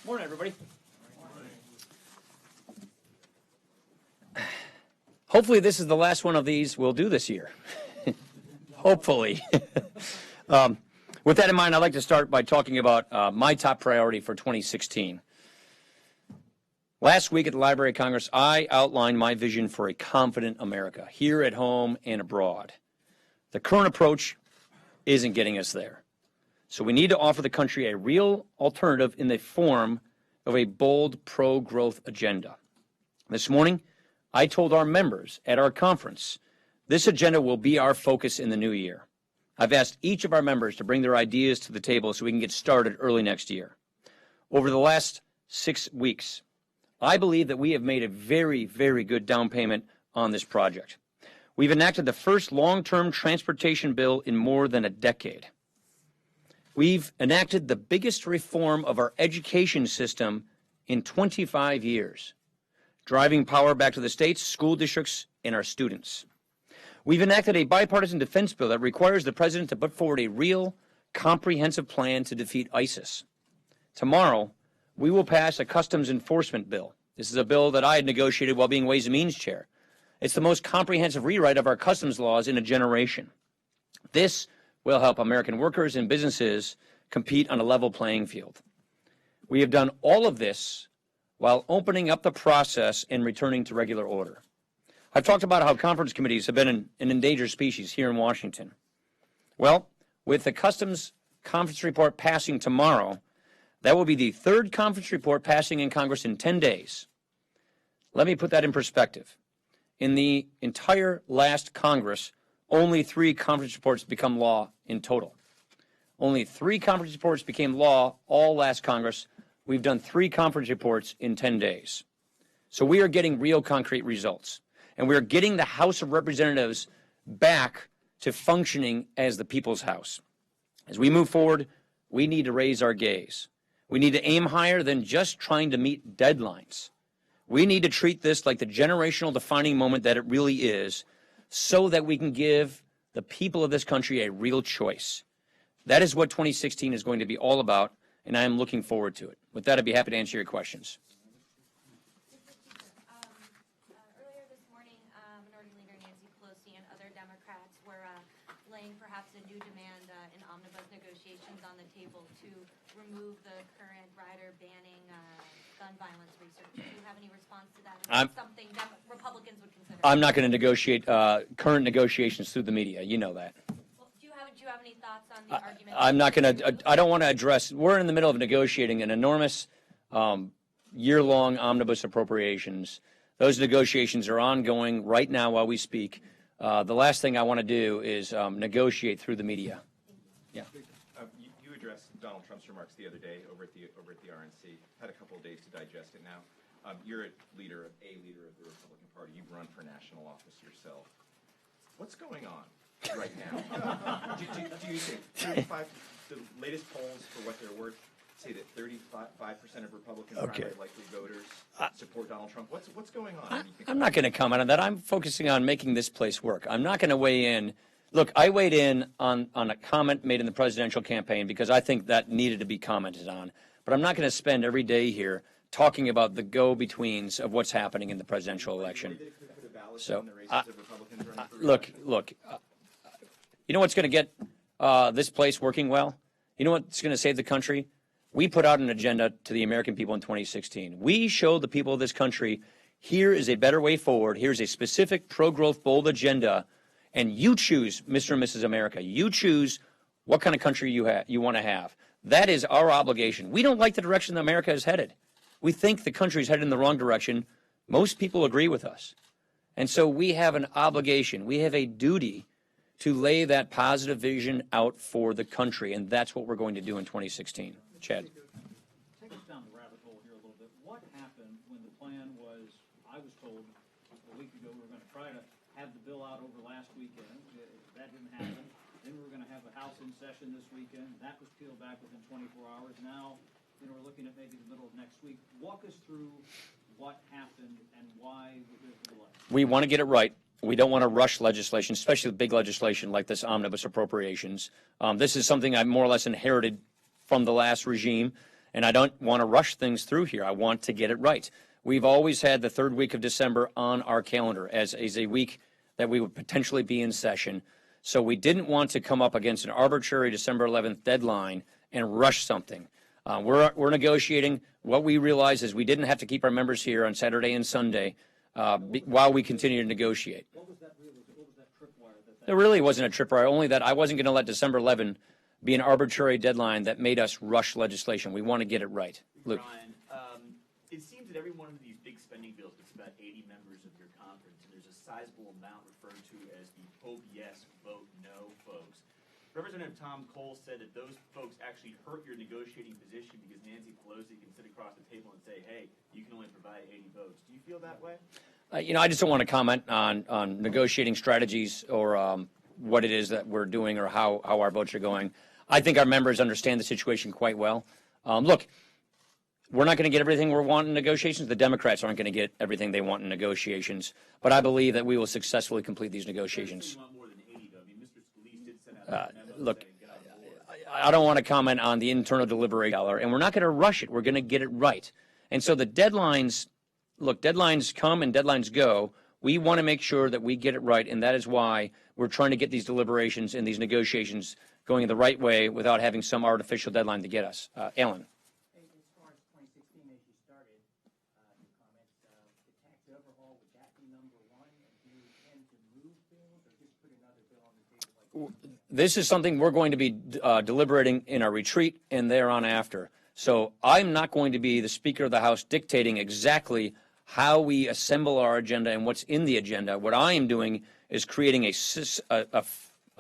Morning, everybody. Hopefully this is the last one of these we'll do this year. Hopefully. With that in mind, I'd like to start by talking about my top priority for 2016. Last week at the Library of Congress, I outlined my vision for a confident America, here at home and abroad. The current approach isn't getting us there. So we need to offer the country a real alternative in the form of a bold pro-growth agenda. This morning, I told our members at our conference, this agenda will be our focus in the new year. I've asked each of our members to bring their ideas to the table so we can get started early next year. Over the last 6 weeks, I believe that we have made a very, very good down payment on this project. We've enacted the first long-term transportation bill in more than a decade. We've enacted the biggest reform of our education system in 25 years, driving power back to the states, school districts, and our students. We've enacted a bipartisan defense bill that requires the president to put forward a real, comprehensive plan to defeat ISIS. Tomorrow, we will pass a customs enforcement bill. This is a bill that I had negotiated while being Ways and Means chair. It's the most comprehensive rewrite of our customs laws in a generation. This will help American workers and businesses compete on a level playing field. We have done all of this while opening up the process and returning to regular order. I've talked about how conference committees have been an endangered species here in Washington. Well, with the Customs Conference Report passing tomorrow, that will be the third conference report passing in Congress in 10 days. Let me put that in perspective. In the entire last Congress, only 3 conference reports become law in total. Only 3 conference reports became law all last Congress. We've done 3 conference reports in 10 days. So we are getting real concrete results. And we are getting the House of Representatives back to functioning as the people's house. As we move forward, we need to raise our gaze. We need to aim higher than just trying to meet deadlines. We need to treat this like the generational defining moment that it really is, so that we can give the people of this country a real choice. That is what 2016 is going to be all about, and I am looking forward to it. With that, I'd be happy to answer your questions. Earlier this morning, Minority Leader Nancy Pelosi and other Democrats were laying perhaps a new demand in omnibus negotiations on the table to remove the current rider banning gun violence research. Do you have any response to that? Is that something that Republicans would consider? I'm not going to negotiate current negotiations through the media. You know that. Well, do you have any thoughts on the argument? I'm not going to. I don't want to address. We're in the middle of negotiating an enormous year-long omnibus appropriations. Those negotiations are ongoing right now while we speak. The last thing I want to do is negotiate through the media. Yeah. You addressed Donald Trump's remarks the other day over at the RNC. Had a couple of days to digest it now. You're a leader of the Republican Party. You've run for national office yourself. What's going on right now? do you think 35? The latest polls, for what they're worth, say that 35% of Republican primary likely voters support Donald Trump. What's going on? I'm not going to comment on that. I'm focusing on making this place work. I'm not going to weigh in. Look, I weighed in on a comment made in the presidential campaign because I think that needed to be commented on. But I'm not going to spend every day here talking about the go-betweens of what's happening in the presidential election. So, look, you know what's going to get this place working well? You know what's going to save the country? We put out an agenda to the American people in 2016. We showed the people of this country, here is a better way forward. Here's a specific pro-growth, bold agenda, and you choose, Mr. and Mrs. America. You choose what kind of country you want to have. That is our obligation. We don't like the direction that America is headed. We think the country is headed in the wrong direction. Most people agree with us. And so we have an obligation. We have a duty to lay that positive vision out for the country, and that's what we're going to do in 2016. Chad. Take us down the rabbit hole here a little bit. What happened when the plan was, I was told a week ago we were going to try to have the bill out over last weekend. That didn't happen. Then we were going to have the House in session this weekend. That was peeled back within 24 hours. Now, we're looking at maybe the middle of next week. Walk us through what happened and why there's a delay. We want to get it right. We don't want to rush legislation, especially big legislation like this omnibus appropriations. This is something I more or less inherited from the last regime, And I don't want to rush things through here. I want to get it right. We've always had the third week of December on our calendar as a week that we would potentially be in session. So we didn't want to come up against an arbitrary December 11th deadline and rush something. We're negotiating. What we realized is we didn't have to keep our members here on Saturday and Sunday while we continue to negotiate. What was that tripwire that? There really wasn't a tripwire, only that I wasn't going to let December 11 be an arbitrary deadline that made us rush legislation. We want to get it right. Luke. Brian, it seems that every one of these big spending bills gets about 80 members of your conference, and there's a sizable amount referred to as the hope yes, vote no folks. Representative Tom Cole said that those folks actually hurt your negotiating position because Nancy Pelosi can sit across the table and say, hey, you can only provide 80 votes. Do you feel that way? I just don't want to comment on negotiating strategies or what it is that we're doing or how our votes are going. I think our members understand the situation quite well. Look, we're not going to get everything we want in negotiations. The Democrats aren't going to get everything they want in negotiations. But I believe that we will successfully complete these negotiations. You want more than 80, though. I mean, Mr. Scalise did send out a memo Look, saying, get on board. I don't want to comment on the internal deliberation, and we're not going to rush it. We're going to get it right. And so the deadlines, look, deadlines come and deadlines go. We want to make sure that we get it right, and that is why we're trying to get these deliberations and these negotiations going the right way without having some artificial deadline to get us. Alan. As far as 2016, as you started, your comments, the tax overhaul, would that be number one? Do you intend to move bills or just put another bill on the table? This is something we're going to be deliberating in our retreat and thereon after. So I'm not going to be the Speaker of the House dictating exactly how we assemble our agenda and what's in the agenda. What I am doing is creating a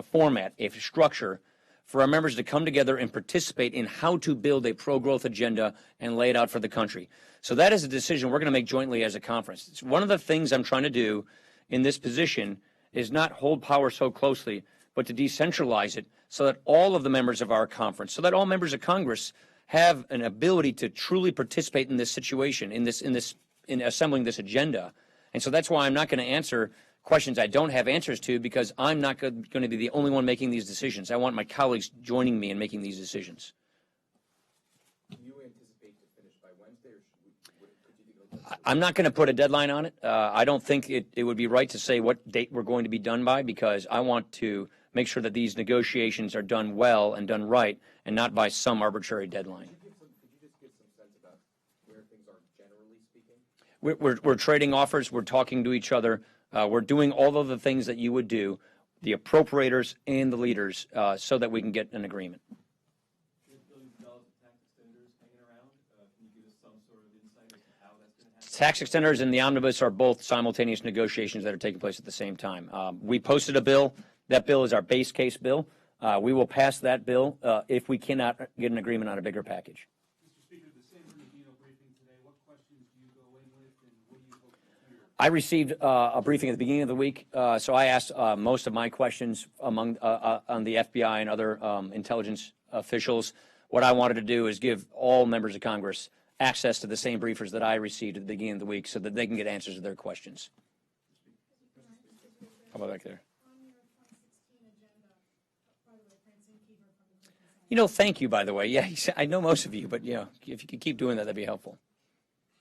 format, a structure for our members to come together and participate in how to build a pro-growth agenda and lay it out for the country. So that is a decision we're going to make jointly as a conference. It's one of the things I'm trying to do in this position is not hold power so closely, but to decentralize it so that all of the members of our conference, so that all members of Congress have an ability to truly participate in this situation, in assembling this agenda. And so that's why I'm not going to answer questions I don't have answers to, because I'm not going to be the only one making these decisions. I want my colleagues joining me in making these decisions. Do you anticipate to finish by Wednesday, or could you think I'm not going to put a deadline on it. I don't think it would be right to say what date we're going to be done by, because I want to make sure that these negotiations are done well and done right and not by some arbitrary deadline. Could you just give some sense about where things are generally speaking? We're trading offers. We're talking to each other. We're doing all of the things that you would do, the appropriators and the leaders, so that we can get an agreement. Billions of dollars of tax extenders hanging around. Can you give us some sort of insight as to how that's going to happen? Tax extenders and the omnibus are both simultaneous negotiations that are taking place at the same time. We posted a bill. That bill is our base case bill. We will pass that bill if we cannot get an agreement on a bigger package. Mr. Speaker, the San Bernardino briefing today, what questions do you go in with, and what do you hope to hear? I received a briefing at the beginning of the week, so I asked most of my questions on the FBI and other intelligence officials. What I wanted to do is give all members of Congress access to the same briefers that I received at the beginning of the week so that they can get answers to their questions. How about back there? Thank you, by the way. Yeah, I know most of you, but, if you could keep doing that, that'd be helpful.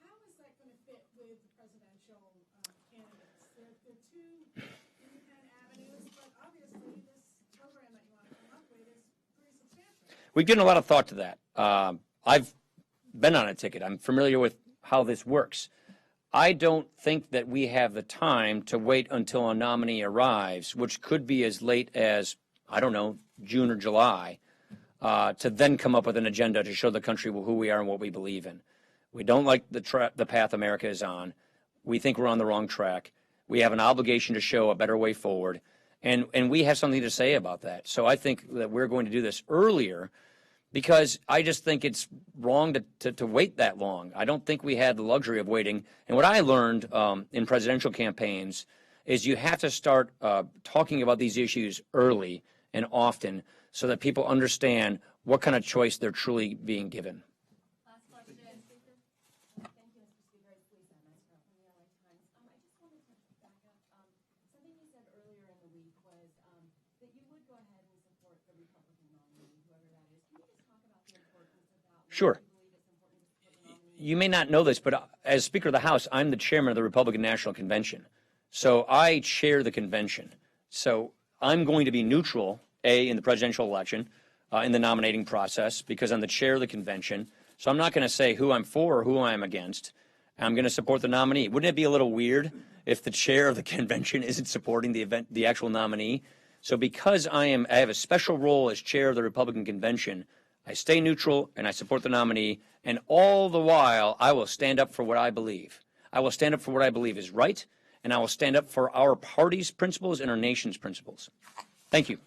How is that going to fit with the presidential candidates? They're two independent avenues, but obviously this program that you want to come up with is pretty substantial. We've given a lot of thought to that. I've been on a ticket. I'm familiar with how this works. I don't think that we have the time to wait until a nominee arrives, which could be as late as, I don't know, June or July, to then come up with an agenda to show the country who we are and what we believe in. We don't like the path America is on. We think we're on the wrong track. We have an obligation to show a better way forward, and we have something to say about that. So I think that we're going to do this earlier, because I just think it's wrong to wait that long. I don't think we had the luxury of waiting. And what I learned in presidential campaigns is you have to start talking about these issues early and often, so that people understand what kind of choice they're truly being given. Last question. Thank you, Mr. Speaker. It's Lisa Metzger from the LA Times. I just wanted to back up. Something you said earlier in the week was that you would go ahead and support the Republican nominee, whoever that is. Can you just talk about the importance of that? Sure. Why you believe you may not know this, but as Speaker of the House, I'm the chairman of the Republican National Convention. So I chair the convention. So I'm going to be neutral, in the presidential election, in the nominating process, because I'm the chair of the convention. So I'm not going to say who I'm for or who I'm against. I'm going to support the nominee. Wouldn't it be a little weird if the chair of the convention isn't supporting the actual nominee? So because I have a special role as chair of the Republican convention, I stay neutral and I support the nominee. And all the while, I will stand up for what I believe. I will stand up for what I believe is right, and I will stand up for our party's principles and our nation's principles. Thank you.